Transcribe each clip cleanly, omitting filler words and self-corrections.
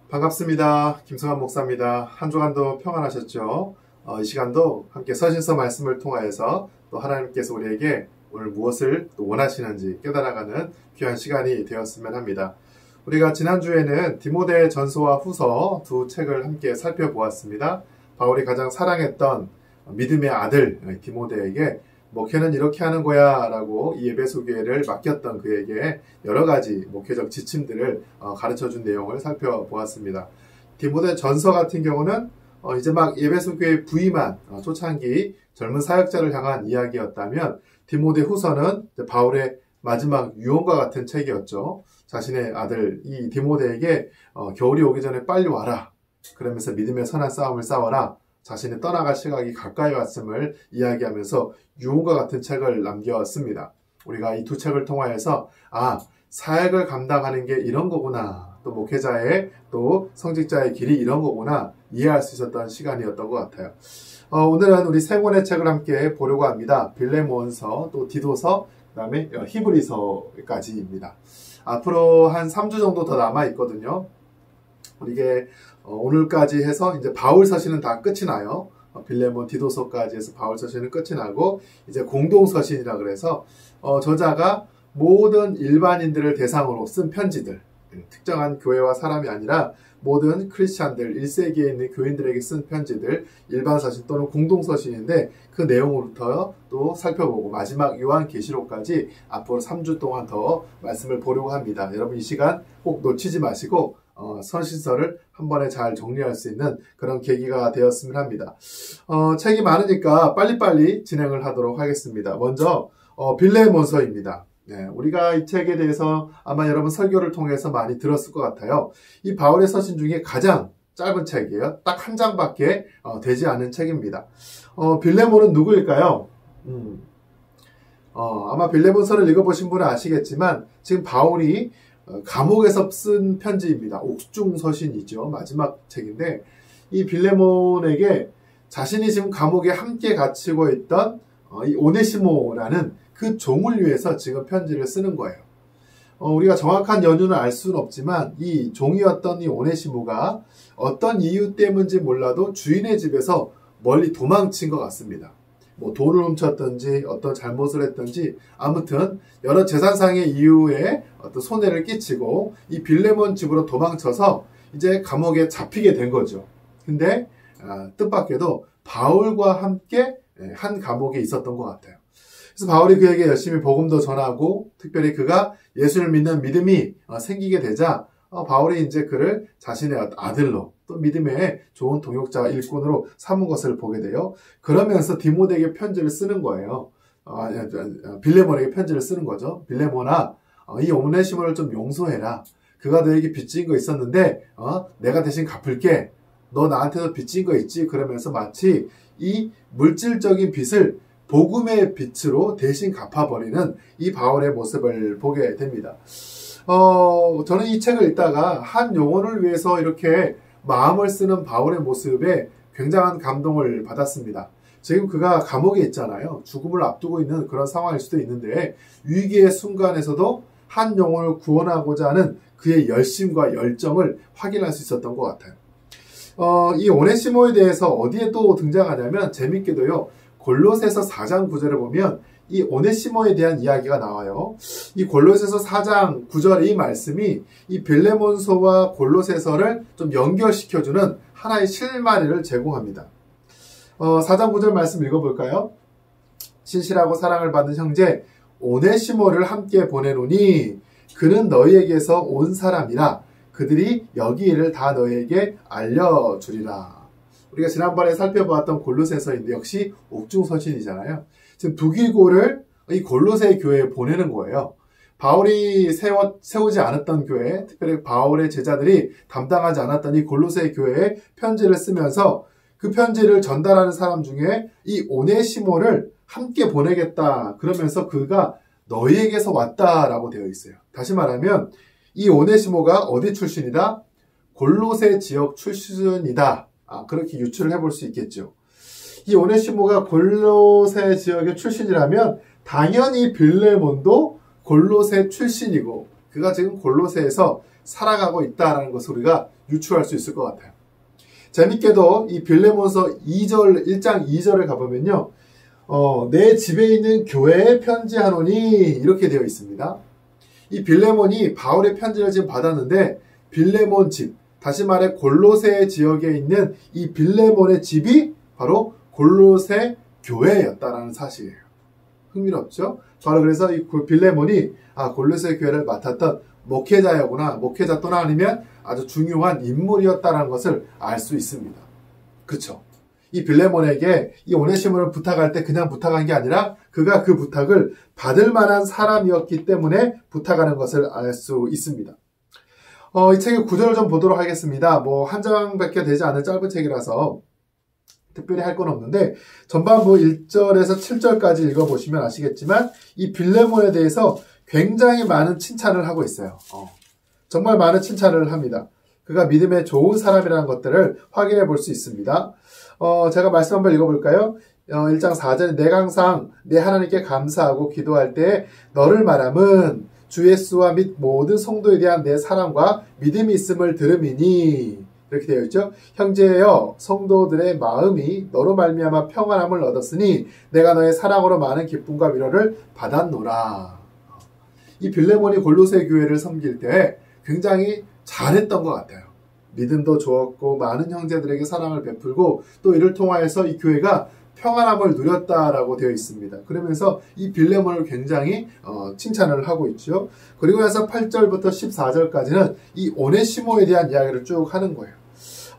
반갑습니다. 김성환 목사입니다. 한 주간도 평안하셨죠? 이 시간도 함께 서신서 말씀을 통하여서 또 하나님께서 우리에게 오늘 무엇을 또 원하시는지 깨달아가는 귀한 시간이 되었으면 합니다. 우리가 지난주에는 디모데 전서와 후서 두 책을 함께 살펴보았습니다. 바울이 가장 사랑했던 믿음의 아들 디모데에게 목회는 이렇게 하는 거야 라고 이 에베소 교회를 맡겼던 그에게 여러 가지 목회적 지침들을 가르쳐준 내용을 살펴보았습니다. 디모데 전서 같은 경우는 이제 막 에베소 교회 부임한 초창기 젊은 사역자를 향한 이야기였다면 디모데 후서는 바울의 마지막 유언과 같은 책이었죠. 자신의 아들 이 디모데에게 겨울이 오기 전에 빨리 와라. 그러면서 믿음의 선한 싸움을 싸워라. 자신이 떠나갈 시각이 가까이 왔음을 이야기하면서 유언과 같은 책을 남겼습니다. 우리가 이 두 책을 통하여서 사역을 감당하는 게 이런 거구나. 또 목회자의 또 성직자의 길이 이런 거구나. 이해할 수 있었던 시간이었던 것 같아요. 오늘은 우리 세 권의 책을 함께 보려고 합니다. 빌레몬서, 또 디도서, 그 다음에 히브리서까지입니다. 앞으로 한 3주 정도 더 남아있거든요. 이게 오늘까지 해서 이제 바울 서신은 다 끝이 나요. 빌레몬 디도서까지 해서 바울 서신은 끝이 나고 이제 공동 서신이라 그래서 저자가 모든 일반인들을 대상으로 쓴 편지들, 특정한 교회와 사람이 아니라 모든 크리스찬들, 1세기에 있는 교인들에게 쓴 편지들, 일반 서신 또는 공동 서신인데 그 내용으로부터 또 살펴보고 마지막 요한계시록까지 앞으로 3주 동안 더 말씀을 보려고 합니다. 여러분 이 시간 꼭 놓치지 마시고 서신서를 한 번에 잘 정리할 수 있는 그런 계기가 되었으면 합니다. 책이 많으니까 빨리빨리 진행을 하도록 하겠습니다. 먼저 빌레몬서입니다. 네, 우리가 이 책에 대해서 아마 여러분 설교를 통해서 많이 들었을 것 같아요. 이 바울의 서신 중에 가장 짧은 책이에요. 딱 한 장밖에 되지 않은 책입니다. 빌레몬은 누구일까요? 아마 빌레몬서를 읽어보신 분은 아시겠지만 지금 바울이 감옥에서 쓴 편지입니다. 옥중서신이죠. 마지막 책인데 이 빌레몬에게 자신이 지금 감옥에 함께 갇히고 있던 이 오네시모라는 그 종을 위해서 지금 편지를 쓰는 거예요. 우리가 정확한 연유는 알 수는 없지만 이 종이었던 이 오네시모가 어떤 이유 때문인지 몰라도 주인의 집에서 멀리 도망친 것 같습니다. 뭐 돈을 훔쳤든지 어떤 잘못을 했든지 아무튼 여러 재산상의 이유에 어떤 손해를 끼치고 이 빌레몬 집으로 도망쳐서 이제 감옥에 잡히게 된 거죠. 근데 뜻밖에도 바울과 함께 한 감옥에 있었던 것 같아요. 그래서 바울이 그에게 열심히 복음도 전하고 특별히 그가 예수를 믿는 믿음이 생기게 되자 바울이 이제 그를 자신의 아들로 또 믿음의 좋은 동역자 일꾼으로 삼은 것을 보게 돼요. 그러면서 디모데에게 편지를 쓰는 거예요. 빌레몬에게 편지를 쓰는 거죠. 빌레몬아, 이 오네시모를 좀 용서해라. 그가 너에게 빚진 거 있었는데 내가 대신 갚을게. 너 나한테도 빚진 거 있지? 그러면서 마치 이 물질적인 빚을 복음의 빛으로 대신 갚아버리는 이 바울의 모습을 보게 됩니다. 저는 이 책을 읽다가 한 영혼을 위해서 이렇게 마음을 쓰는 바울의 모습에 굉장한 감동을 받았습니다. 지금 그가 감옥에 있잖아요. 죽음을 앞두고 있는 그런 상황일 수도 있는데 위기의 순간에서도 한 영혼을 구원하고자 하는 그의 열심과 열정을 확인할 수 있었던 것 같아요. 이 오네시모에 대해서 어디에 또 등장하냐면 재밌게도요. 골로새서 4장 9절을 보면 이 오네시모에 대한 이야기가 나와요. 이 골로새서 4장 9절 이 말씀이 이 빌레몬서와 골로새서를 좀 연결시켜주는 하나의 실마리를 제공합니다. 4장 9절 말씀 읽어볼까요? 신실하고 사랑을 받는 형제 오네시모를 함께 보내노니 그는 너희에게서 온 사람이라 그들이 여기 일을 다 너희에게 알려주리라. 우리가 지난번에 살펴보았던 골로새서인데 역시 옥중서신이잖아요. 지금 북이고를 이 골로새 교회에 보내는 거예요. 바울이 세우지 않았던 교회, 특별히 바울의 제자들이 담당하지 않았던 이 골로새 교회에 편지를 쓰면서 그 편지를 전달하는 사람 중에 이 오네시모를 함께 보내겠다. 그러면서 그가 너희에게서 왔다라고 되어 있어요. 다시 말하면 이 오네시모가 어디 출신이다? 골로새 지역 출신이다. 그렇게 유추를 해볼 수 있겠죠. 이 오네시모가 골로새 지역의 출신이라면 당연히 빌레몬도 골로새 출신이고 그가 지금 골로새에서 살아가고 있다라는 것을 우리가 유추할 수 있을 것 같아요. 재밌게도 이 빌레몬서 1장 2절에 가보면요. 내 집에 있는 교회에 편지하노니 이렇게 되어 있습니다. 이 빌레몬이 바울의 편지를 지금 받았는데 빌레몬 집, 다시 말해 골로새 지역에 있는 이 빌레몬의 집이 바로 골로새 교회였다라는 사실이에요. 흥미롭죠? 바로 그래서 이 빌레몬이 골로새 교회를 맡았던 목회자였구나, 목회자 또는 아니면 아주 중요한 인물이었다는 것을 알 수 있습니다. 그렇죠? 이 빌레몬에게 이 오네시모를 부탁할 때 그냥 부탁한 게 아니라 그가 그 부탁을 받을 만한 사람이었기 때문에 부탁하는 것을 알 수 있습니다. 이 책의 구절을 좀 보도록 하겠습니다. 한 장밖에 되지 않은 짧은 책이라서 특별히 할 건 없는데 전반부 1절에서 7절까지 읽어보시면 아시겠지만 이 빌레몬에 대해서 굉장히 많은 칭찬을 하고 있어요. 정말 많은 칭찬을 합니다. 그가 믿음에 좋은 사람이라는 것들을 확인해 볼 수 있습니다. 제가 말씀 한번 읽어볼까요? 1장 4절에 내가 항상 내 하나님께 감사하고 기도할 때 너를 말함은 주 예수와 및 모든 성도에 대한 내 사랑과 믿음이 있음을 들음이니 이렇게 되어 있죠. 형제여 성도들의 마음이 너로 말미암아 평안함을 얻었으니 내가 너의 사랑으로 많은 기쁨과 위로를 받았노라. 이 빌레몬이 골로새 교회를 섬길 때 굉장히 잘했던 것 같아요. 믿음도 좋았고 많은 형제들에게 사랑을 베풀고 또 이를 통하여서 이 교회가 평안함을 누렸다라고 되어 있습니다. 그러면서 이 빌레몬을 굉장히 칭찬을 하고 있죠. 그리고 나서 8절부터 14절까지는 이 오네시모에 대한 이야기를 쭉 하는 거예요.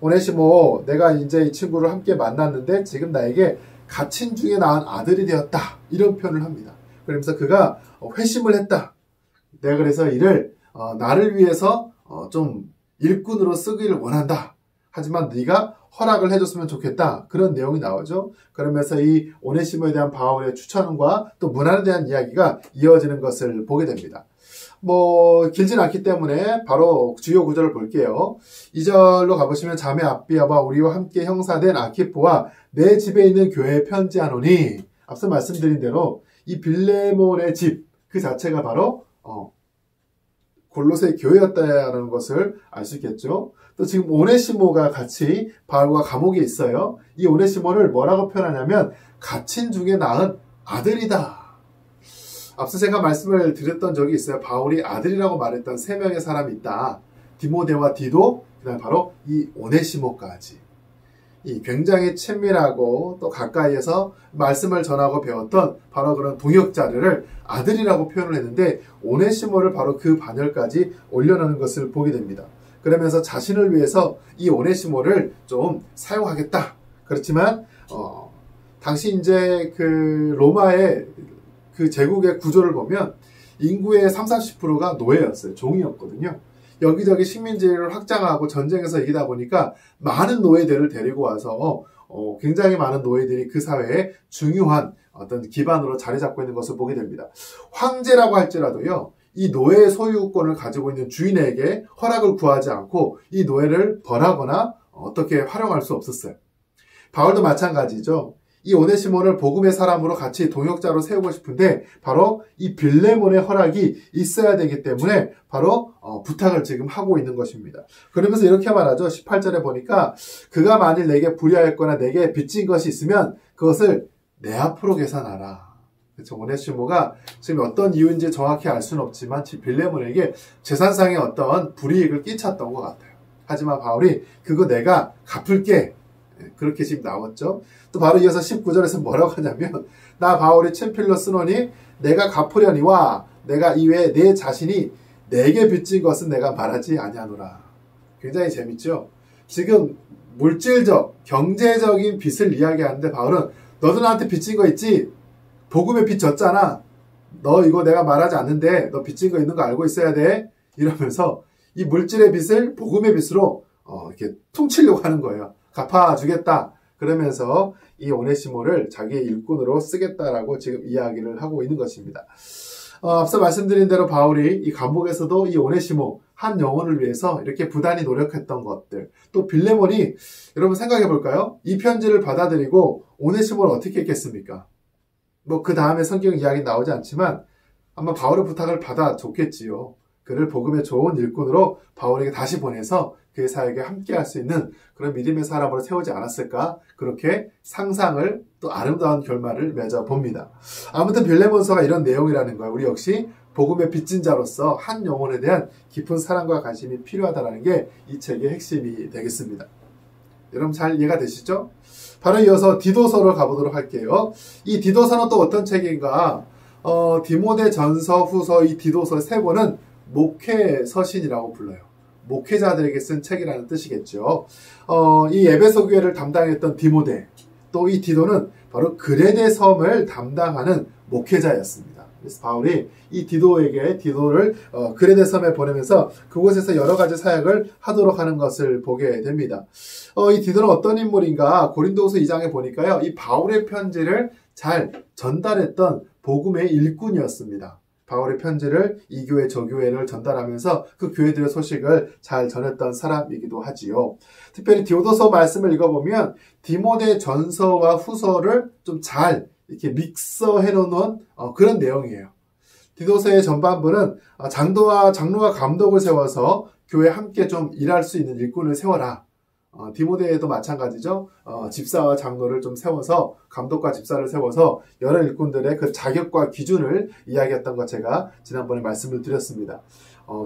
오네시모, 내가 이제 이 친구를 함께 만났는데 지금 나에게 갇힌 중에 낳은 아들이 되었다. 이런 표현을 합니다. 그러면서 그가 회심을 했다. 내가 그래서 이를 나를 위해서 좀 일꾼으로 쓰기를 원한다. 하지만 네가 허락을 해줬으면 좋겠다. 그런 내용이 나오죠. 그러면서 이 오네시모에 대한 바울의 추천과 또 문안에 대한 이야기가 이어지는 것을 보게 됩니다. 길진 않기 때문에 바로 주요 구절을 볼게요. 2절로 가보시면 자매 아비아와 우리와 함께 형사된 아키포와 내 집에 있는 교회에 편지하노니 앞서 말씀드린 대로 이 빌레몬의 집 그 자체가 바로 골로새 교회였다는 것을 알 수 있겠죠. 또 지금 오네시모가 같이 바울과 감옥에 있어요. 이 오네시모를 뭐라고 표현하냐면 갇힌 중에 낳은 아들이다. 앞서 제가 말씀을 드렸던 적이 있어요. 바울이 아들이라고 말했던 3명의 사람이 있다. 디모데와 디도, 그다음 바로 이 오네시모까지. 이 굉장히 친밀하고 또 가까이에서 말씀을 전하고 배웠던 바로 그런 동역자들을 아들이라고 표현을 했는데 오네시모를 바로 그 반열까지 올려놓는 것을 보게 됩니다. 그러면서 자신을 위해서 이 오네시모를 좀 사용하겠다. 그렇지만 당시 이제 그 로마의 그 제국의 구조를 보면 인구의 30-40%가 노예였어요. 종이었거든요. 여기저기 식민지를 확장하고 전쟁에서 이기다 보니까 많은 노예들을 데리고 와서 굉장히 많은 노예들이 그 사회에 중요한 어떤 기반으로 자리 잡고 있는 것을 보게 됩니다. 황제라고 할지라도요. 이 노예의 소유권을 가지고 있는 주인에게 허락을 구하지 않고 이 노예를 벌하거나 어떻게 활용할 수 없었어요. 바울도 마찬가지죠. 이 오네시모를 복음의 사람으로 같이 동역자로 세우고 싶은데 바로 이 빌레몬의 허락이 있어야 되기 때문에 바로 부탁을 지금 하고 있는 것입니다. 그러면서 이렇게 말하죠. 18절에 보니까 그가 만일 내게 불의하였거나 내게 빚진 것이 있으면 그것을 내 앞으로 계산하라. 그렇죠. 오네시모가 지금 어떤 이유인지 정확히 알 수는 없지만 빌레몬에게 재산상의 어떤 불이익을 끼쳤던 것 같아요. 하지만 바울이 그거 내가 갚을게. 그렇게 지금 나왔죠. 또 바로 이어서 19절에서 뭐라고 하냐면 나 바울이 친필로 쓰노니 내가 갚으려니와 내가 이외에 내 자신이 내게 빚진 것은 내가 말하지 아니하노라. 굉장히 재밌죠. 지금 물질적, 경제적인 빚을 이야기하는데 바울은 너도 나한테 빚진 거 있지? 복음의 빚 졌잖아. 너 이거 내가 말하지 않는데 너 빚진 거 있는 거 알고 있어야 돼. 이러면서 이 물질의 빚을 복음의 빚으로 이렇게 퉁치려고 하는 거예요. 갚아주겠다. 그러면서 이 오네시모를 자기의 일꾼으로 쓰겠다라고 지금 이야기를 하고 있는 것입니다. 앞서 말씀드린 대로 바울이 이 감옥에서도 이 오네시모 한 영혼을 위해서 이렇게 부단히 노력했던 것들, 또 빌레몬이 여러분 생각해 볼까요? 이 편지를 받아들이고 오네시모를 어떻게 했겠습니까? 그 다음에 성경 이야기 나오지 않지만 아마 바울의 부탁을 받아줬겠지요. 그를 복음의 좋은 일꾼으로 바울에게 다시 보내서 그의 사역에 함께할 수 있는 그런 믿음의 사람으로 세우지 않았을까? 그렇게 상상을 또 아름다운 결말을 맺어봅니다. 아무튼 빌레몬서가 이런 내용이라는 거예요. 우리 역시 복음의 빚진 자로서 한 영혼에 대한 깊은 사랑과 관심이 필요하다는 게 이 책의 핵심이 되겠습니다. 여러분 잘 이해가 되시죠? 바로 이어서 디도서로 가보도록 할게요. 이 디도서는 또 어떤 책인가? 디모데 전서, 후서, 이 디도서 세 권은 목회 서신이라고 불러요. 목회자들에게 쓴 책이라는 뜻이겠죠. 이 에베소 교회를 담당했던 디모데, 또 이 디도는 바로 그레데 섬을 담당하는 목회자였습니다. 그래서 바울이 이 디도를 그레데 섬에 보내면서 그곳에서 여러 가지 사역을 하도록 하는 것을 보게 됩니다. 이 디도는 어떤 인물인가? 고린도후서 2장에 보니까요, 이 바울의 편지를 잘 전달했던 복음의 일꾼이었습니다. 바울의 편지를 이 교회 저 교회를 전달하면서 그 교회들의 소식을 잘 전했던 사람이기도 하지요. 특별히 디도서 말씀을 읽어보면 디모데 전서와 후서를 좀 잘 이렇게 믹서해 놓은 그런 내용이에요. 디도서의 전반부는 장로와 감독을 세워서 교회에 함께 좀 일할 수 있는 일꾼을 세워라. 디모데에도 마찬가지죠. 집사와 장로를 좀 세워서, 감독과 집사를 세워서 여러 일꾼들의 그 자격과 기준을 이야기했던 것 제가 지난번에 말씀을 드렸습니다.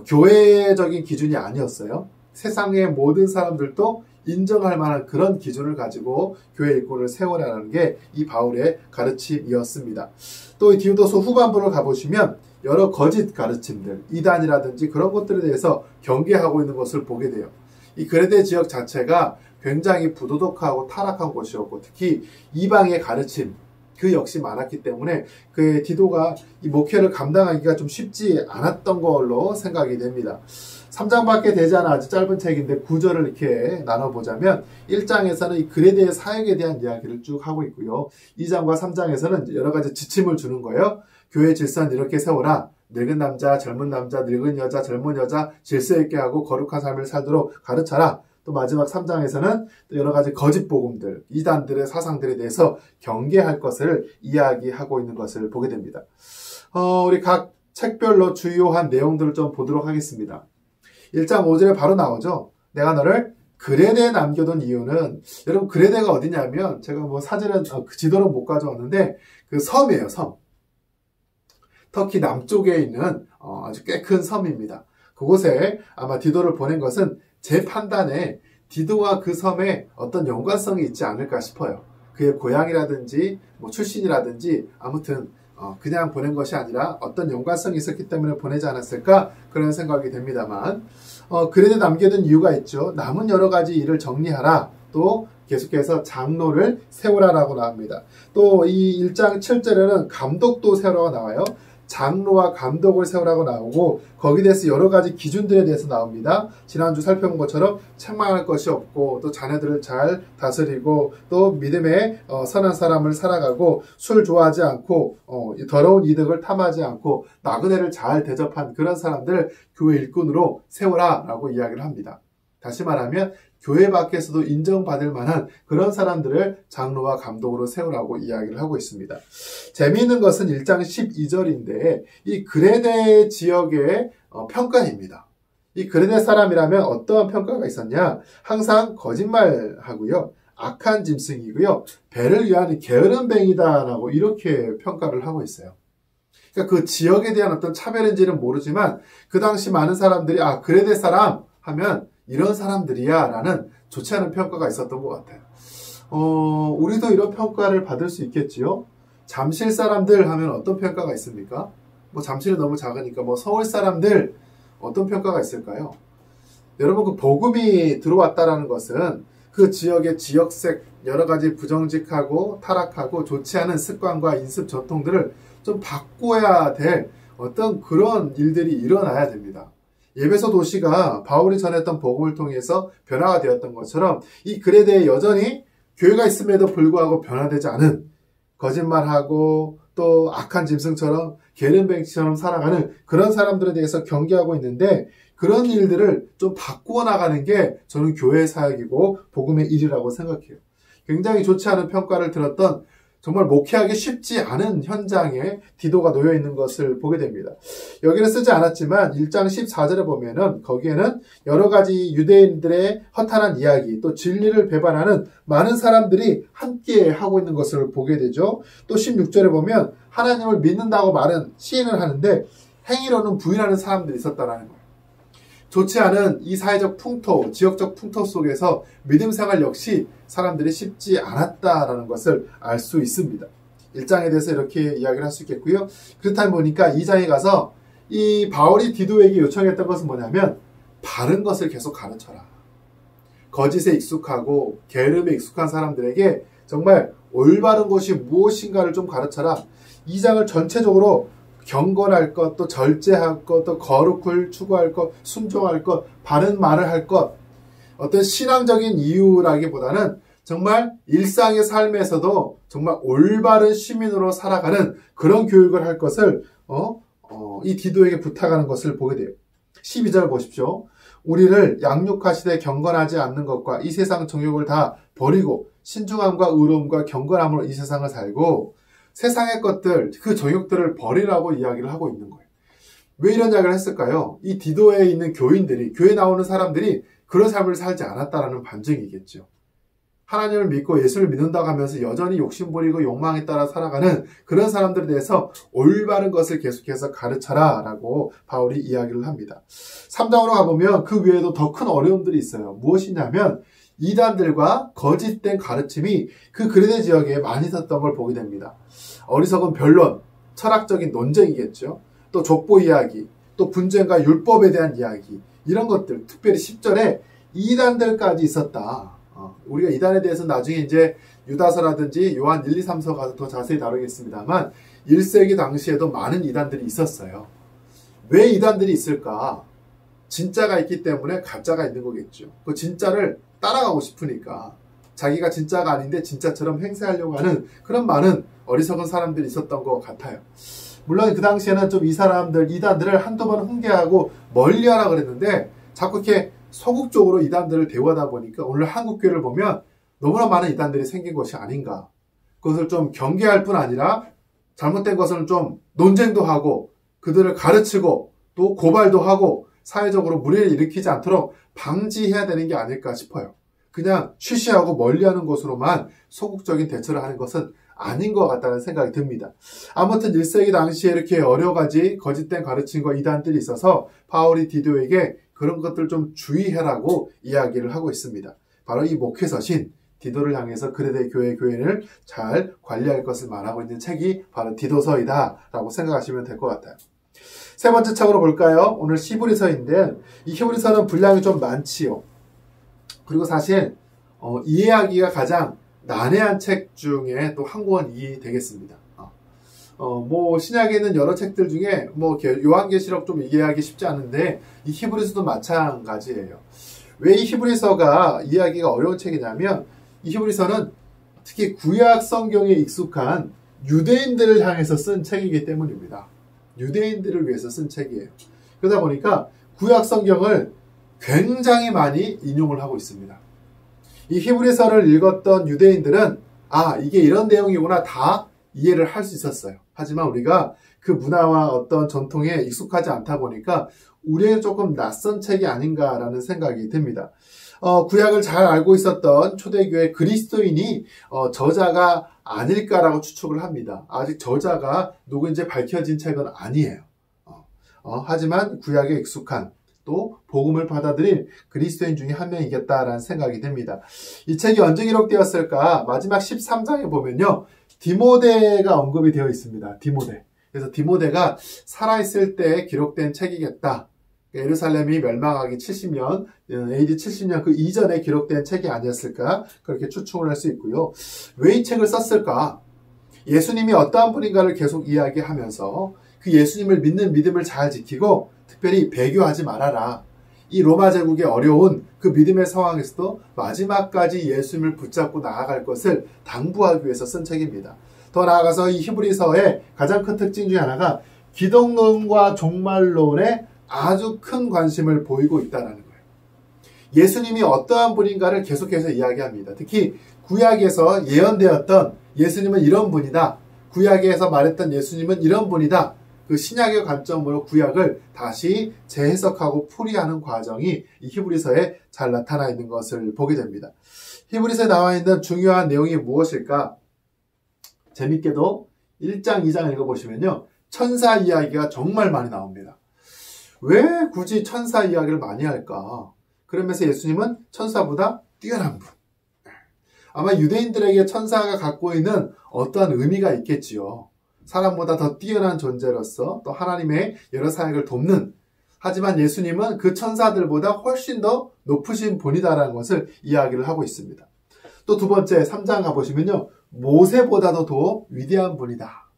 교회적인 기준이 아니었어요. 세상의 모든 사람들도 인정할 만한 그런 기준을 가지고 교회 일꾼을 세우라는 게 이 바울의 가르침이었습니다. 또 이 디도서 후반부를 가보시면 여러 거짓 가르침들, 이단이라든지 그런 것들에 대해서 경계하고 있는 것을 보게 돼요. 이 그레데 지역 자체가 굉장히 부도덕하고 타락한 곳이었고, 특히 이방의 가르침, 그 역시 많았기 때문에 그 디도가 이 목회를 감당하기가 좀 쉽지 않았던 걸로 생각이 됩니다. 3장밖에 되지 않아 아주 짧은 책인데 9절을 이렇게 나눠보자면 1장에서는 이 그레데의 사역에 대한 이야기를 쭉 하고 있고요. 2장과 3장에서는 여러 가지 지침을 주는 거예요. 교회 질서는 이렇게 세워라. 늙은 남자, 젊은 남자, 늙은 여자, 젊은 여자 질서 있게 하고 거룩한 삶을 살도록 가르쳐라. 또 마지막 3장에서는 또 여러 가지 거짓 복음들, 이단들의 사상들에 대해서 경계할 것을 이야기하고 있는 것을 보게 됩니다. 우리 각 책별로 주요한 내용들을 좀 보도록 하겠습니다. 1장 5절에 바로 나오죠. 내가 너를 그레데에 남겨둔 이유는, 여러분 그레데가 어디냐면 제가 뭐 사진은 지도는 못 가져왔는데 그 섬이에요. 섬. 터키 남쪽에 있는 아주 꽤 큰 섬입니다. 그곳에 아마 디도를 보낸 것은 제 판단에 디도와 그 섬에 어떤 연관성이 있지 않을까 싶어요. 그의 고향이라든지 뭐 출신이라든지 아무튼 그냥 보낸 것이 아니라 어떤 연관성이 있었기 때문에 보내지 않았을까 그런 생각이 됩니다만, 그레데 남겨둔 이유가 있죠. 남은 여러 가지 일을 정리하라. 또 계속해서 장로를 세우라라고 나옵니다. 또 이 1장 7절에는 감독도 세우라고 나와요. 장로와 감독을 세우라고 나오고 거기에 대해서 여러 가지 기준들에 대해서 나옵니다. 지난주 살펴본 것처럼 책망할 것이 없고, 또 자녀들을 잘 다스리고, 또 믿음의 선한 사람을 살아가고, 술 좋아하지 않고 더러운 이득을 탐하지 않고 나그네를 잘 대접한 그런 사람들을 교회 일꾼으로 세우라라고 이야기를 합니다. 다시 말하면 교회 밖에서도 인정받을 만한 그런 사람들을 장로와 감독으로 세우라고 이야기를 하고 있습니다. 재미있는 것은 1장 12절인데 이 그레데 지역의 평가입니다. 이 그레데 사람이라면 어떠한 평가가 있었냐? 항상 거짓말하고요, 악한 짐승이고요, 배를 위하는 게으름뱅이다라고 이렇게 평가를 하고 있어요. 그러니까 그 지역에 대한 어떤 차별인지는 모르지만 그 당시 많은 사람들이 그레데 사람 하면 이런 사람들이야 라는 좋지 않은 평가가 있었던 것 같아요. 우리도 이런 평가를 받을 수 있겠지요. 잠실 사람들 하면 어떤 평가가 있습니까? 뭐 잠실은 너무 작으니까 뭐 서울 사람들 어떤 평가가 있을까요? 여러분, 그 복음이 들어왔다라는 것은 그 지역의 지역색 여러 가지 부정직하고 타락하고 좋지 않은 습관과 인습 전통들을 좀 바꿔야 될 어떤 그런 일들이 일어나야 됩니다. 예배소 도시가 바울이 전했던 복음을 통해서 변화가 되었던 것처럼 이 그레데에 여전히 교회가 있음에도 불구하고 변화되지 않은, 거짓말하고 또 악한 짐승처럼 게으름뱅이처럼 살아가는 그런 사람들에 대해서 경계하고 있는데, 그런 일들을 좀 바꾸어 나가는 게 저는 교회의 사역이고 복음의 일이라고 생각해요. 굉장히 좋지 않은 평가를 들었던 정말 목회하기 쉽지 않은 현장에 디도가 놓여 있는 것을 보게 됩니다. 여기는 쓰지 않았지만 1장 14절에 보면은 거기에는 여러 가지 유대인들의 허탄한 이야기, 또 진리를 배반하는 많은 사람들이 함께 하고 있는 것을 보게 되죠. 또 16절에 보면 하나님을 믿는다고 말은 시인을 하는데 행위로는 부인하는 사람들이 있었다라는 거예요. 좋지 않은 이 사회적 풍토, 지역적 풍토 속에서 믿음 생활 역시 사람들이 쉽지 않았다라는 것을 알 수 있습니다. 1장에 대해서 이렇게 이야기를 할 수 있겠고요. 그렇다 보니까 2장에 가서 이 바울이 디도에게 요청했던 것은 뭐냐면 바른 것을 계속 가르쳐라. 거짓에 익숙하고 게으름에 익숙한 사람들에게 정말 올바른 것이 무엇인가를 좀 가르쳐라. 2장을 전체적으로 경건할 것, 또 절제할 것, 또 거룩을 추구할 것, 순종할 것, 바른 말을 할 것, 어떤 신앙적인 이유라기보다는 정말 일상의 삶에서도 정말 올바른 시민으로 살아가는 그런 교육을 할 것을 이 디도에게 부탁하는 것을 보게 돼요. 12절 보십시오. 우리를 양육하시되 경건하지 않는 것과 이 세상 정욕을 다 버리고 신중함과 의로움과 경건함으로 이 세상을 살고 세상의 것들, 그 정욕들을 버리라고 이야기를 하고 있는 거예요. 왜 이런 이야기를 했을까요? 이 디도에 있는 교인들이, 교회에 나오는 사람들이 그런 삶을 살지 않았다라는 반증이겠죠. 하나님을 믿고 예수를 믿는다고 하면서 여전히 욕심부리고 욕망에 따라 살아가는 그런 사람들에 대해서 올바른 것을 계속해서 가르쳐라 라고 바울이 이야기를 합니다. 3장으로 가보면 그 외에도 더 큰 어려움들이 있어요. 무엇이냐면 이단들과 거짓된 가르침이 그 그레네 지역에 많이 있었던 걸 보게 됩니다. 어리석은 변론, 철학적인 논쟁이겠죠. 또 족보 이야기, 또 분쟁과 율법에 대한 이야기, 이런 것들, 특별히 10절에 이단들까지 있었다. 우리가 이단에 대해서 나중에 이제 유다서라든지 요한 1, 2, 3서 가서 더 자세히 다루겠습니다만 1세기 당시에도 많은 이단들이 있었어요. 왜 이단들이 있을까? 진짜가 있기 때문에 가짜가 있는 거겠죠. 그 진짜를 따라가고 싶으니까 자기가 진짜가 아닌데 진짜처럼 행세하려고 하는 그런 많은 어리석은 사람들이 있었던 것 같아요. 물론 그 당시에는 좀 이 사람들, 이단들을 한두 번 훈계하고 멀리하라 그랬는데 자꾸 이렇게 소극적으로 이단들을 대우하다 보니까 오늘 한국교회를 보면 너무나 많은 이단들이 생긴 것이 아닌가. 그것을 좀 경계할 뿐 아니라 잘못된 것은 좀 논쟁도 하고 그들을 가르치고 또 고발도 하고 사회적으로 무리를 일으키지 않도록 방지해야 되는 게 아닐까 싶어요. 그냥 쉬쉬하고 멀리하는 것으로만 소극적인 대처를 하는 것은 아닌 것 같다는 생각이 듭니다. 아무튼 1세기 당시에 이렇게 여러 가지 거짓된 가르침과 이단들이 있어서 바울이 디도에게 그런 것들 좀 주의해라고 이야기를 하고 있습니다. 바로 이 목회서신 디도를 향해서 그레네 교회를 잘 관리할 것을 말하고 있는 책이 바로 디도서이다 라고 생각하시면 될 것 같아요. 세 번째 책으로 볼까요? 오늘 히브리서인데 이 히브리서는 분량이 좀 많지요. 그리고 사실 이해하기가 가장 난해한 책 중에 또 한 권이 되겠습니다. 뭐 신약에 있는 여러 책들 중에 뭐 요한계시록 좀 이해하기 쉽지 않은데 이 히브리서도 마찬가지예요. 왜 이 히브리서가 이해하기가 어려운 책이냐면 이 히브리서는 특히 구약 성경에 익숙한 유대인들을 향해서 쓴 책이기 때문입니다. 유대인들을 위해서 쓴 책이에요. 그러다 보니까 구약 성경을 굉장히 많이 인용을 하고 있습니다. 이 히브리서를 읽었던 유대인들은 이게 이런 내용이구나 다 이해를 할 수 있었어요. 하지만 우리가 그 문화와 어떤 전통에 익숙하지 않다 보니까 우리에게 조금 낯선 책이 아닌가라는 생각이 듭니다. 구약을 잘 알고 있었던 초대교회 그리스도인이 저자가 아닐까라고 추측을 합니다. 아직 저자가 누구인지 밝혀진 책은 아니에요. 하지만 구약에 익숙한 또 복음을 받아들인 그리스도인 중에 한 명이겠다라는 생각이 듭니다. 이 책이 언제 기록되었을까? 마지막 13장에 보면요. 디모데가 언급이 되어 있습니다. 디모데. 그래서 디모데가 살아있을 때 기록된 책이겠다. 예루살렘이 멸망하기 70년, AD 70년 그 이전에 기록된 책이 아니었을까? 그렇게 추측을 할 수 있고요. 왜 이 책을 썼을까? 예수님이 어떠한 분인가를 계속 이야기하면서 그 예수님을 믿는 믿음을 잘 지키고 특별히 배교하지 말아라. 이 로마 제국의 어려운 그 믿음의 상황에서도 마지막까지 예수님을 붙잡고 나아갈 것을 당부하기 위해서 쓴 책입니다. 더 나아가서 이 히브리서의 가장 큰 특징 중에 하나가 기독론과 종말론에 아주 큰 관심을 보이고 있다는 거예요. 예수님이 어떠한 분인가를 계속해서 이야기합니다. 특히 구약에서 예언되었던 예수님은 이런 분이다. 구약에서 말했던 예수님은 이런 분이다. 그 신약의 관점으로 구약을 다시 재해석하고 풀이하는 과정이 이 히브리서에 잘 나타나 있는 것을 보게 됩니다. 히브리서에 나와 있는 중요한 내용이 무엇일까? 재밌게도 1장, 2장 읽어보시면요. 천사 이야기가 정말 많이 나옵니다. 왜 굳이 천사 이야기를 많이 할까? 그러면서 예수님은 천사보다 뛰어난 분. 아마 유대인들에게 천사가 갖고 있는 어떠한 의미가 있겠지요. 사람보다 더 뛰어난 존재로서 또 하나님의 여러 사역을 돕는, 하지만 예수님은 그 천사들보다 훨씬 더 높으신 분이다라는 것을 이야기를 하고 있습니다. 또 두 번째 3장 가보시면요. 모세보다도 더 위대한 분이다.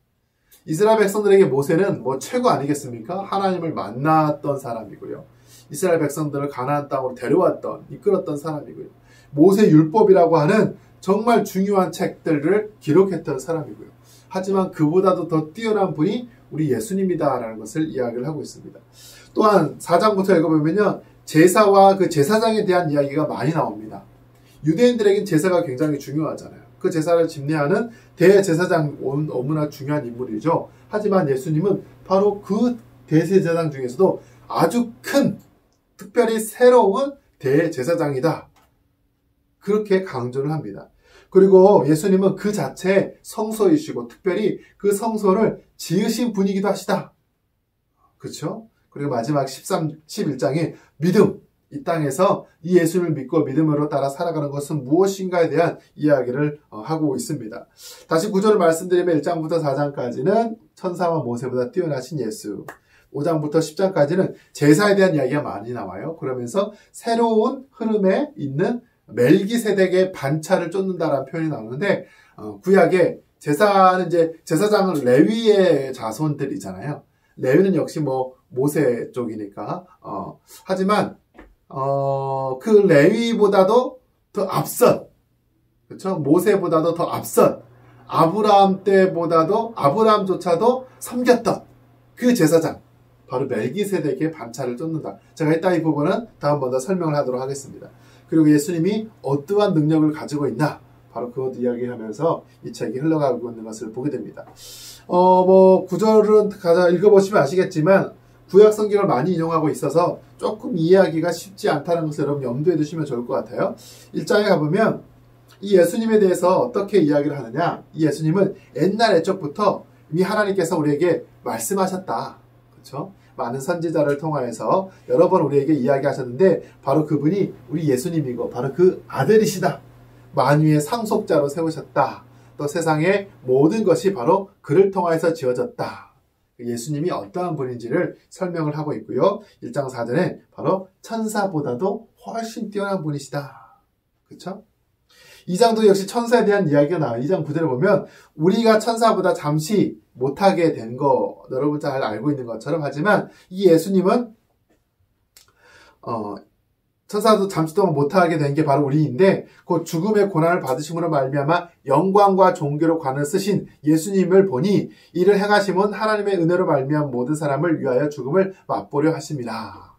이스라엘 백성들에게 모세는 뭐 최고 아니겠습니까? 하나님을 만났던 사람이고요. 이스라엘 백성들을 가나안 땅으로 데려왔던, 이끌었던 사람이고요. 모세 율법이라고 하는 정말 중요한 책들을 기록했던 사람이고요. 하지만 그보다도 더 뛰어난 분이 우리 예수님이다라는 것을 이야기를 하고 있습니다. 또한 4장부터 읽어보면요. 제사와 그 제사장에 대한 이야기가 많이 나옵니다. 유대인들에겐 제사가 굉장히 중요하잖아요. 그 제사를 집례하는 대제사장 너무나 중요한 인물이죠. 하지만 예수님은 바로 그 대제사장 중에서도 아주 큰, 특별히 새로운 대제사장이다. 그렇게 강조를 합니다. 그리고 예수님은 그 자체 성소이시고 특별히 그 성소를 지으신 분이기도 하시다. 그렇죠? 그리고 마지막 11장에 믿음, 이 땅에서 이 예수님을 믿고 믿음으로 따라 살아가는 것은 무엇인가에 대한 이야기를 하고 있습니다. 다시 구절을 말씀드리면 1장부터 4장까지는 천사와 모세보다 뛰어나신 예수, 5장부터 10장까지는 제사에 대한 이야기가 많이 나와요. 그러면서 새로운 흐름에 있는 멜기세덱의 반차를 쫓는다라는 표현이 나오는데, 구약에 제사는 이제 제사장은 레위의 자손들이잖아요. 레위는 역시 뭐 모세 쪽이니까. 하지만 그 레위보다도 더 앞선, 그렇죠? 모세보다도 더 앞선 아브라함 때보다도 아브라함조차도 섬겼던 그 제사장, 바로 멜기세덱의 반차를 쫓는다. 제가 이따 이 부분은 다음번에 설명을 하도록 하겠습니다. 그리고 예수님이 어떠한 능력을 가지고 있나, 바로 그것도 이야기하면서 이 책이 흘러가고 있는 것을 보게 됩니다. 구절은 가자 읽어보시면 아시겠지만 구약 성경을 많이 인용하고 있어서 조금 이해하기가 쉽지 않다는 것을 여러분 염두에 두시면 좋을 것 같아요. 1장에 가보면 이 예수님에 대해서 어떻게 이야기를 하느냐, 이 예수님은 옛날 애적부터 이미 하나님께서 우리에게 말씀하셨다. 그렇죠? 많은 선지자를 통하여서 여러 번 우리에게 이야기하셨는데 바로 그분이 우리 예수님이고 바로 그 아들이시다. 만유의 상속자로 세우셨다. 또 세상의 모든 것이 바로 그를 통하여서 지어졌다. 예수님이 어떠한 분인지를 설명을 하고 있고요. 1장 4절에 바로 천사보다도 훨씬 뛰어난 분이시다. 그렇죠? 2장도 역시 천사에 대한 이야기가 나와요. 2장 9절에 보면 우리가 천사보다 잠시 못하게 된 거 여러분 잘 알고 있는 것처럼, 하지만 이 예수님은 천사도 잠시 동안 못하게 된 게 바로 우리인데, 곧 죽음의 고난을 받으심으로 말미암아 영광과 존귀로 관을 쓰신 예수님을 보니 이를 행하심은 하나님의 은혜로 말미암아 모든 사람을 위하여 죽음을 맛보려 하심이라.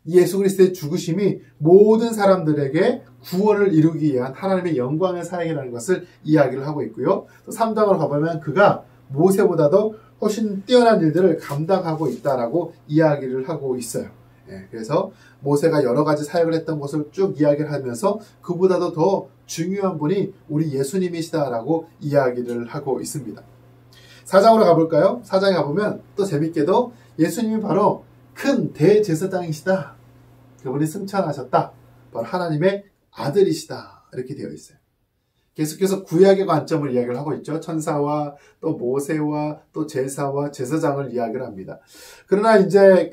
예수 그리스도의 죽으심이 모든 사람들에게 구원을 이루기 위한 하나님의 영광의 사역이라는 것을 이야기를 하고 있고요. 또 3장으로 가보면 그가 모세보다도 훨씬 뛰어난 일들을 감당하고 있다라고 이야기를 하고 있어요. 그래서 모세가 여러 가지 사역을 했던 것을 쭉 이야기를 하면서 그보다도 더 중요한 분이 우리 예수님이시다라고 이야기를 하고 있습니다. 4장으로 가볼까요? 4장에 가보면 또 재밌게도 예수님이 바로 큰 대제사장이시다. 그분이 승천하셨다. 바로 하나님의 아들이시다. 이렇게 되어 있어요. 계속해서 구약의 관점을 이야기를 하고 있죠. 천사와 또 모세와 또 제사와 제사장을 이야기를 합니다. 그러나 이제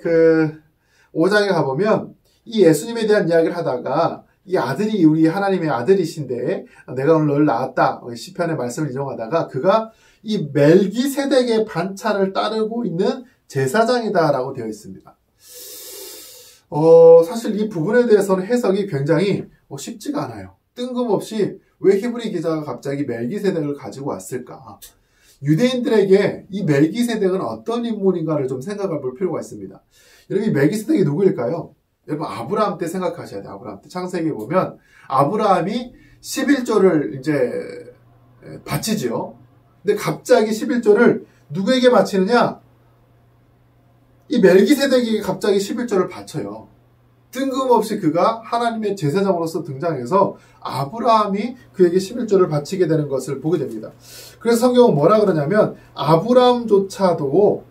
5장에 가보면 이 예수님에 대한 이야기를 하다가 이 아들이 우리 하나님의 아들이신데 내가 오늘 너를 낳았다. 시편의 말씀을 인용하다가 그가 이 멜기세덱의 반차를 따르고 있는 제사장이다라고 되어 있습니다. 사실 이 부분에 대해서는 해석이 굉장히 쉽지가 않아요. 뜬금없이 왜 히브리 기자가 갑자기 멜기세덱을 가지고 왔을까? 유대인들에게 이 멜기세덱은 어떤 인물인가를 좀 생각해 볼 필요가 있습니다. 여러분, 이 멜기세덱이 누구일까요? 여러분, 아브라함 때 생각하셔야 돼요. 아브라함 때 창세기에 보면 아브라함이 11조를 이제 바치지요. 근데 갑자기 11조를 누구에게 바치느냐? 이 멜기세덱이 갑자기 11조를 바쳐요. 뜬금없이 그가 하나님의 제사장으로서 등장해서 아브라함이 그에게 11조를 바치게 되는 것을 보게 됩니다. 그래서 성경은 뭐라 그러냐면 아브라함조차도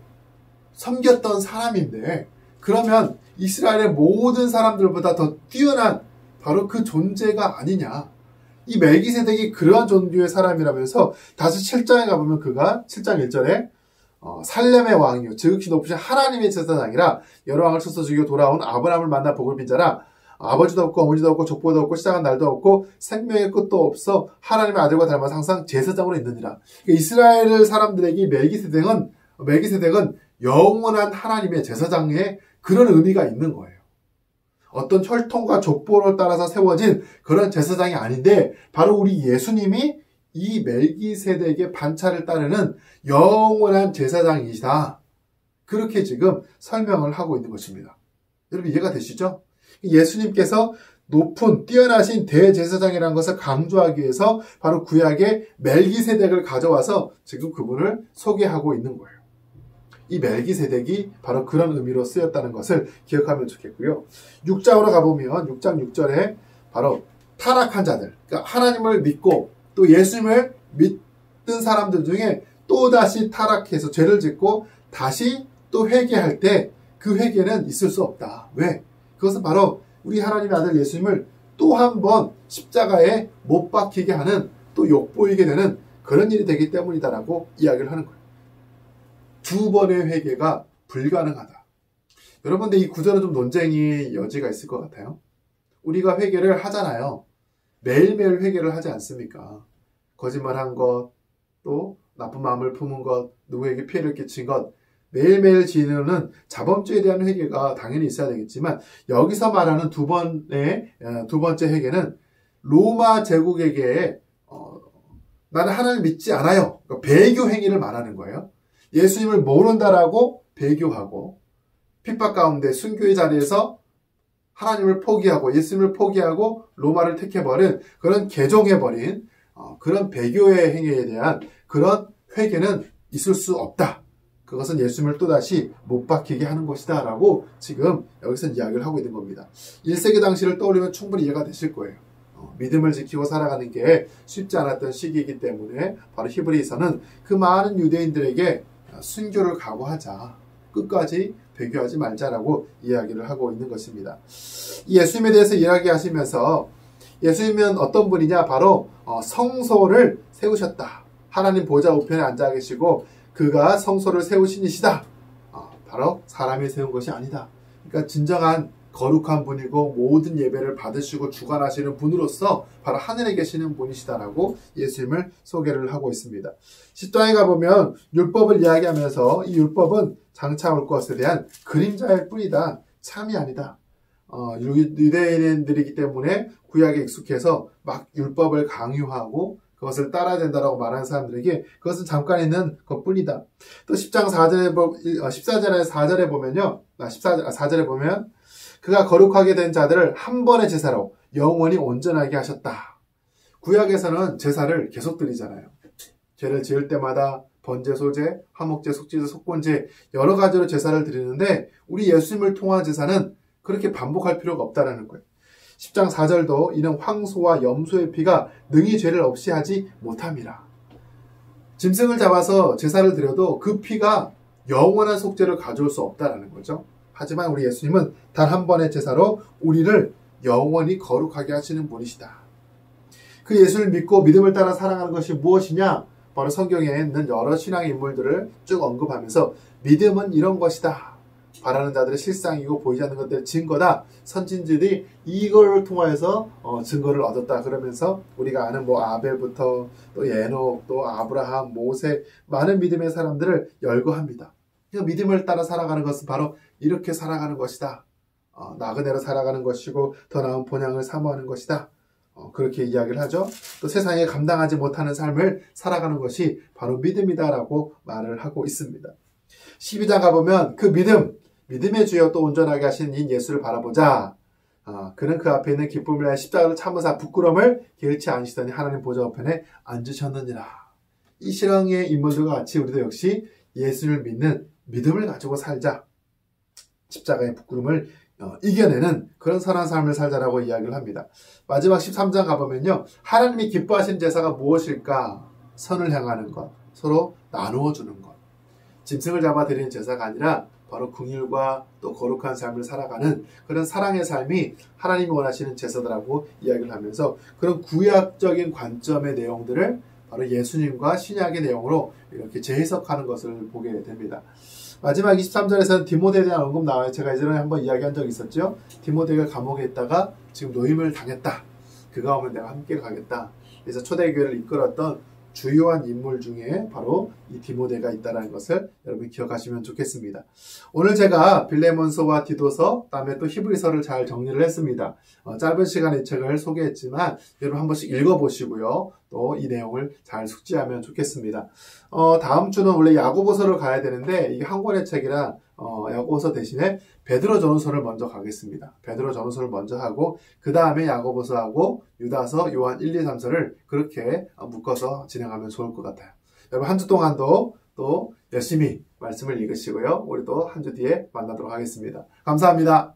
섬겼던 사람인데 그러면 이스라엘의 모든 사람들보다 더 뛰어난 바로 그 존재가 아니냐. 이 멜기세덱이 그러한 존귀의 사람이라면서 다시 7장에 가보면 그가 7장 1절에 살렘의 왕이요 지극히 높으신 하나님의 제사장이라 여러 왕을 쳐서 죽이고 돌아온 아브라함을 만나 복을 빈 자라 아버지도 없고 어머니도 없고 족보도 없고 시작한 날도 없고 생명의 끝도 없어 하나님의 아들과 닮아서 항상 제사장으로 있느니라. 그러니까 이스라엘 사람들에게 멜기세덱은 영원한 하나님의 제사장의 그런 의미가 있는 거예요. 어떤 혈통과 족보를 따라서 세워진 그런 제사장이 아닌데 바로 우리 예수님이 이 멜기세덱의 반차를 따르는 영원한 제사장이시다. 그렇게 지금 설명을 하고 있는 것입니다. 여러분 이해가 되시죠? 예수님께서 높은 뛰어나신 대제사장이라는 것을 강조하기 위해서 바로 구약의 멜기세덱을 가져와서 지금 그분을 소개하고 있는 거예요. 이 멜기세덱이 바로 그런 의미로 쓰였다는 것을 기억하면 좋겠고요. 6장으로 가보면 6장 6절에 바로 타락한 자들, 그러니까 하나님을 믿고 또 예수님을 믿는 사람들 중에 또다시 타락해서 죄를 짓고 다시 또 회개할 때 그 회개는 있을 수 없다. 왜? 그것은 바로 우리 하나님의 아들 예수님을 또 한 번 십자가에 못 박히게 하는 또 욕보이게 되는 그런 일이 되기 때문이다라고 이야기를 하는 거예요. 두 번의 회개가 불가능하다. 여러분들 이 구절은 좀 논쟁의 여지가 있을 것 같아요. 우리가 회개를 하잖아요. 매일매일 회개를 하지 않습니까? 거짓말한 것, 또 나쁜 마음을 품은 것, 누구에게 피해를 끼친 것, 매일매일 지으는 자범죄에 대한 회개가 당연히 있어야 되겠지만 여기서 말하는 두 번째 회개는 로마 제국에게 나는 하나님을 믿지 않아요. 그러니까 배교 행위를 말하는 거예요. 예수님을 모른다라고 배교하고 핍박 가운데 순교의 자리에서 하나님을 포기하고 예수님을 포기하고 로마를 택해버린 그런 개종해버린 그런 배교의 행위에 대한 그런 회개는 있을 수 없다. 그것은 예수님을 또다시 못 박히게 하는 것이다 라고 지금 여기서 이야기를 하고 있는 겁니다. 1세기 당시를 떠올리면 충분히 이해가 되실 거예요. 믿음을 지키고 살아가는 게 쉽지 않았던 시기이기 때문에 바로 히브리서는 그 많은 유대인들에게 순교를 각오하자. 끝까지 배교하지 말자라고 이야기를 하고 있는 것입니다. 예수님에 대해서 이야기하시면서 예수님은 어떤 분이냐? 바로 성소를 세우셨다. 하나님 보좌 우편에 앉아 계시고 그가 성소를 세우신 이시다. 바로 사람이 세운 것이 아니다. 그러니까 진정한 거룩한 분이고 모든 예배를 받으시고 주관하시는 분으로서 바로 하늘에 계시는 분이시다라고 예수님을 소개를 하고 있습니다. 10장에 가보면 율법을 이야기하면서 이 율법은 장차 올 것에 대한 그림자일 뿐이다. 참이 아니다. 유대인들이기 때문에 구약에 익숙해서 막 율법을 강요하고 그것을 따라야 된다라고 말하는 사람들에게 그것은 잠깐 있는 것뿐이다. 또 10장 14절에 4절에 보면요. 4절에 보면 그가 거룩하게 된 자들을 한 번의 제사로 영원히 온전하게 하셨다. 구약에서는 제사를 계속 드리잖아요. 죄를 지을 때마다 번제, 소제, 화목제, 속죄제, 속건제 여러 가지로 제사를 드리는데 우리 예수님을 통한 제사는 그렇게 반복할 필요가 없다는 거예요. 10장 4절도 이는 황소와 염소의 피가 능히 죄를 없이 하지 못함이라. 짐승을 잡아서 제사를 드려도 그 피가 영원한 속죄를 가져올 수 없다는 거죠. 하지만 우리 예수님은 단 한 번의 제사로 우리를 영원히 거룩하게 하시는 분이시다. 그 예수를 믿고 믿음을 따라 살아가는 것이 무엇이냐? 바로 성경에 있는 여러 신앙의 인물들을 쭉 언급하면서 믿음은 이런 것이다. 바라는 자들의 실상이고 보이지 않는 것들의 증거다. 선진들이 이걸 통하여서 증거를 얻었다. 그러면서 우리가 아는 아벨부터 또 에녹, 또 아브라함, 모세 많은 믿음의 사람들을 열거합니다. 믿음을 따라 살아가는 것은 바로 이렇게 살아가는 것이다. 나그네로 살아가는 것이고 더 나은 본향을 사모하는 것이다. 그렇게 이야기를 하죠. 또 세상에 감당하지 못하는 삶을 살아가는 것이 바로 믿음이다라고 말을 하고 있습니다. 12장 가보면 그 믿음의 주여 또 온전하게 하신 이 예수를 바라보자. 그는 그 앞에 있는 기쁨을 위하여 십자가를 참으사 부끄러움을 개의치 않으시더니 하나님 보좌 우편에 앉으셨느니라. 이 실황의 인물들과 같이 우리도 역시 예수를 믿는 믿음을 가지고 살자. 십자가의 부끄러움을 이겨내는 그런 선한 삶을 살자라고 이야기를 합니다. 마지막 13장 가보면요. 하나님이 기뻐하시는 제사가 무엇일까? 선을 향하는 것, 서로 나누어 주는 것. 짐승을 잡아 드리는 제사가 아니라 바로 긍휼과 또 거룩한 삶을 살아가는 그런 사랑의 삶이 하나님이 원하시는 제사다라고 이야기를 하면서 그런 구약적인 관점의 내용들을 바로 예수님과 신약의 내용으로 이렇게 재해석하는 것을 보게 됩니다. 마지막 23절에서는 디모데에 대한 언급 나와요. 제가 예전에 한번 이야기한 적이 있었죠. 디모데가 감옥에 있다가 지금 노임을 당했다. 그가 오면 내가 함께 가겠다. 그래서 초대교회를 이끌었던 주요한 인물 중에 바로 이 디모데가 있다는 것을 여러분 기억하시면 좋겠습니다. 오늘 제가 빌레몬서와 디도서, 그다음에 또 히브리서를 잘 정리를 했습니다. 짧은 시간에 이 책을 소개했지만 여러분 한 번씩 읽어보시고요. 또 이 내용을 잘 숙지하면 좋겠습니다. 다음 주는 원래 야고보서를 가야 되는데 이게 한 권의 책이라 야고보서 대신에 베드로 전후서를 먼저 가겠습니다. 베드로 전후서를 먼저 하고 그 다음에 야고보서하고 유다서, 요한 1, 2, 3서를 그렇게 묶어서 진행하면 좋을 것 같아요. 여러분 한 주 동안도 또 열심히 말씀을 읽으시고요. 우리 또 한 주 뒤에 만나도록 하겠습니다. 감사합니다.